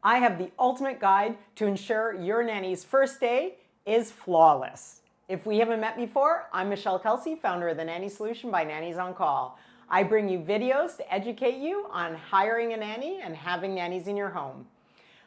I have the ultimate guide to ensure your nanny's first day is flawless. If we haven't met before, I'm Michelle Kelsey, founder of the Nanny Solution by Nannies on Call. I bring you videos to educate you on hiring a nanny and having nannies in your home.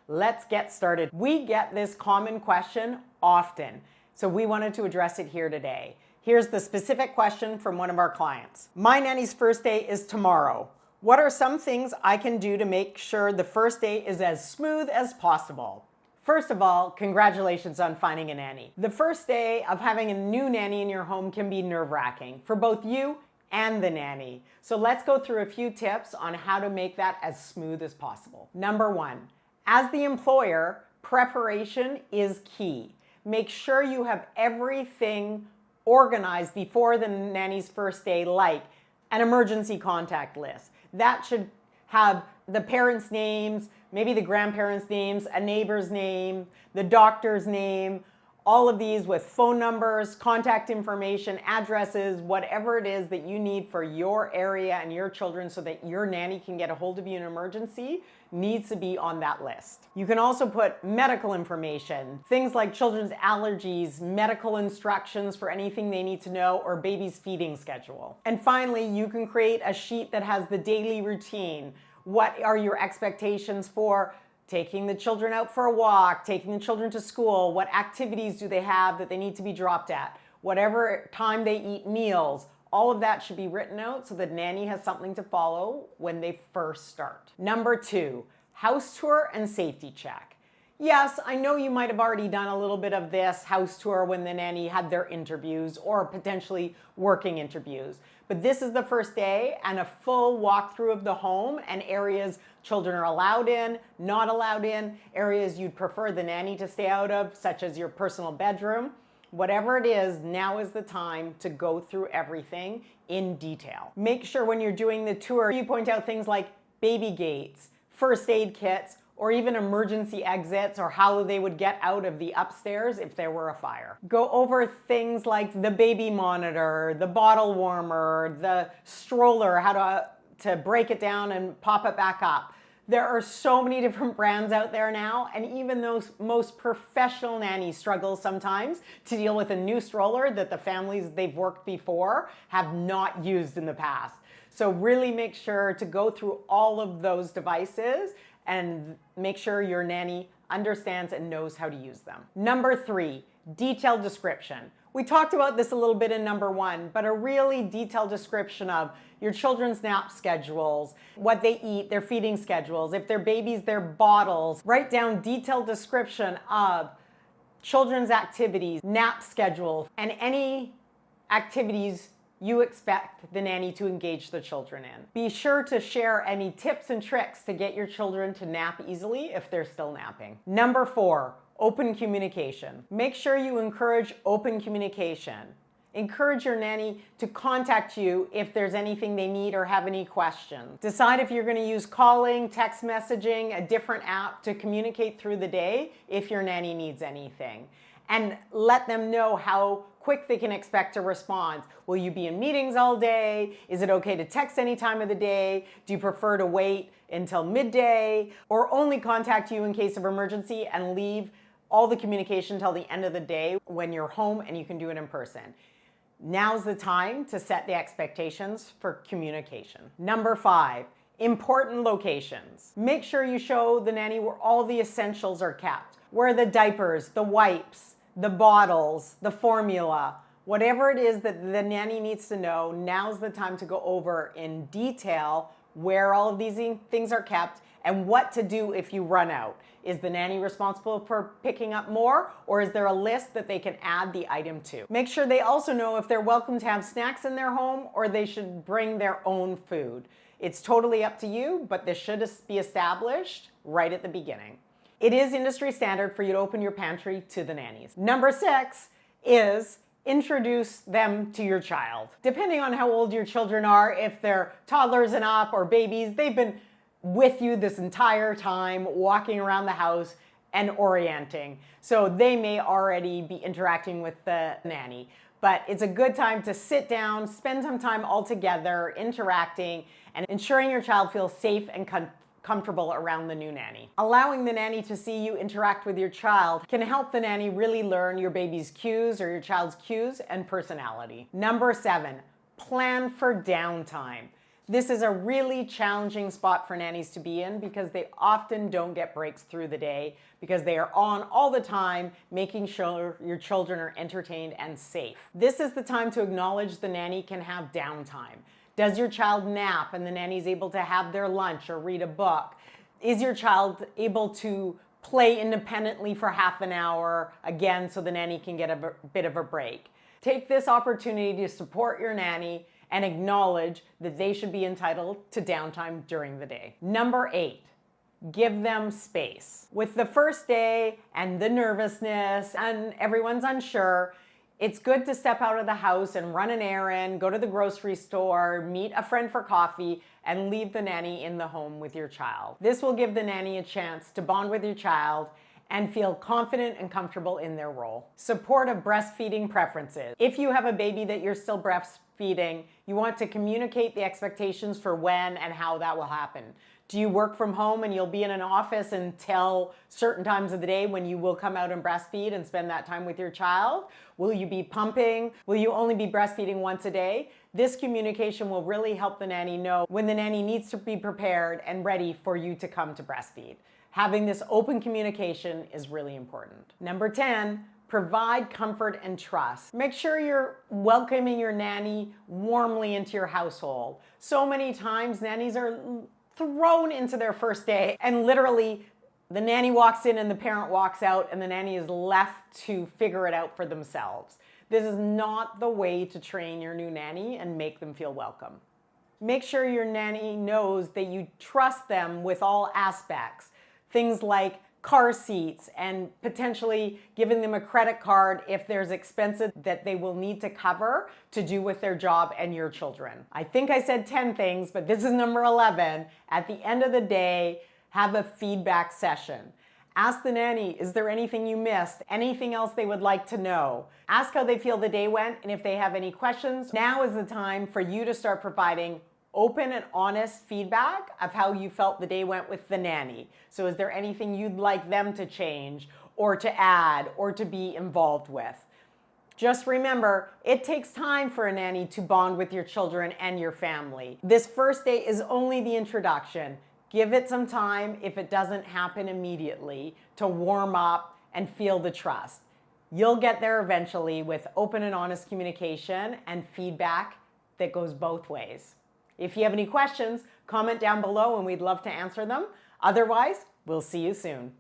Let's get started. We get this common question often, so we wanted to address it here today. Here's the specific question from one of our clients. My nanny's first day is tomorrow. What are some things I can do to make sure the first day is as smooth as possible? First of all, congratulations on finding a nanny. The first day of having a new nanny in your home can be nerve-wracking for both you and the nanny. So let's go through a few tips on how to make that as smooth as possible. Number one, as the employer, preparation is key. Make sure you have everything organized before the nanny's first day, like an emergency contact list. That should have the parents' names, maybe the grandparents' names, a neighbor's name, the doctor's name, all of these with phone numbers, contact information, addresses, whatever it is that you need for your area and your children so that your nanny can get a hold of you in an emergency needs to be on that list. You can also put medical information, things like children's allergies, medical instructions for anything they need to know, or baby's feeding schedule. And finally, you can create a sheet that has the daily routine. What are your expectations for taking the children out for a walk, taking the children to school? What activities do they have that they need to be dropped at? Whatever time they eat meals, all of that should be written out so the nanny has something to follow when they first start. Number two, house tour and safety check. Yes, I know you might have already done a little bit of this house tour when the nanny had their interviews or potentially working interviews. But this is the first day and a full walkthrough of the home and areas children are allowed in, not allowed in, areas you'd prefer the nanny to stay out of, such as your personal bedroom. Whatever it is, now is the time to go through everything in detail. Make sure when you're doing the tour, you point out things like baby gates, first aid kits, or even emergency exits, or how they would get out of the upstairs if there were a fire. Go over things like the baby monitor, the bottle warmer, the stroller, how to break it down and pop it back up. There are so many different brands out there now, and even those most professional nannies struggle sometimes to deal with a new stroller that the families they've worked before have not used in the past. So really make sure to go through all of those devices and make sure your nanny understands and knows how to use them. Number three, detailed description. We talked about this a little bit in number one, but a really detailed description of your children's nap schedules, what they eat, their feeding schedules, if they're babies, their bottles. Write down detailed description of children's activities, nap schedules, and any activities you expect the nanny to engage the children in. Be sure to share any tips and tricks to get your children to nap easily if they're still napping. Number four, open communication. Make sure you encourage open communication. Encourage your nanny to contact you if there's anything they need or have any questions. Decide if you're going to use calling, text messaging, a different app to communicate through the day if your nanny needs anything. And let them know how quick they can expect a response. Will you be in meetings all day? Is it okay to text any time of the day? Do you prefer to wait until midday? Or only contact you in case of emergency and leave all the communication till the end of the day when you're home and you can do it in person? Now's the time to set the expectations for communication. Number five, important locations. Make sure you show the nanny where all the essentials are kept, where the diapers, the wipes, the bottles, the formula, whatever it is that the nanny needs to know, now's the time to go over in detail where all of these things are kept and what to do if you run out. Is the nanny responsible for picking up more, or is there a list that they can add the item to? Make sure they also know if they're welcome to have snacks in their home or they should bring their own food. It's totally up to you, but this should be established right at the beginning. It is industry standard for you to open your pantry to the nannies. Number six is introduce them to your child. Depending on how old your children are, if they're toddlers and up or babies, they've been with you this entire time, walking around the house and orienting. So they may already be interacting with the nanny. But it's a good time to sit down, spend some time all together, interacting, and ensuring your child feels safe and comfortable around the new nanny. Allowing the nanny to see you interact with your child can help the nanny really learn your baby's cues or your child's cues and personality. Number 7, plan for downtime. This is a really challenging spot for nannies to be in because they often don't get breaks through the day because they are on all the time, making sure your children are entertained and safe. This is the time to acknowledge the nanny can have downtime. Does your child nap and the nanny is able to have their lunch or read a book? Is your child able to play independently for half an hour, again, so the nanny can get a bit of a break? Take this opportunity to support your nanny and acknowledge that they should be entitled to downtime during the day. Number 8, give them space. With the first day and the nervousness and everyone's unsure, it's good to step out of the house and run an errand, go to the grocery store, meet a friend for coffee, and leave the nanny in the home with your child. This will give the nanny a chance to bond with your child and feel confident and comfortable in their role. Support of breastfeeding preferences. If you have a baby that you're still breastfeeding, you want to communicate the expectations for when and how that will happen. Do you work from home and you'll be in an office until certain times of the day when you will come out and breastfeed and spend that time with your child? Will you be pumping? Will you only be breastfeeding once a day? This communication will really help the nanny know when the nanny needs to be prepared and ready for you to come to breastfeed. Having this open communication is really important. Number 10, provide comfort and trust. Make sure you're welcoming your nanny warmly into your household. So many times nannies are thrown into their first day and literally the nanny walks in and the parent walks out and the nanny is left to figure it out for themselves. This is not the way to train your new nanny and make them feel welcome. Make sure your nanny knows that you trust them with all aspects. Things like car seats and potentially giving them a credit card if there's expenses that they will need to cover to do with their job and your children. I think I said 10 things, but this is number 11. At the end of the day, have a feedback session. Ask the nanny, is there anything you missed? Anything else they would like to know? Ask how they feel the day went, and if they have any questions, now is the time for you to start providing open and honest feedback of how you felt the day went with the nanny. So is there anything you'd like them to change or to add or to be involved with? Just remember, it takes time for a nanny to bond with your children and your family. This first day is only the introduction. Give it some time, if it doesn't happen immediately, to warm up and feel the trust. You'll get there eventually with open and honest communication and feedback that goes both ways. If you have any questions, comment down below and we'd love to answer them. Otherwise, we'll see you soon.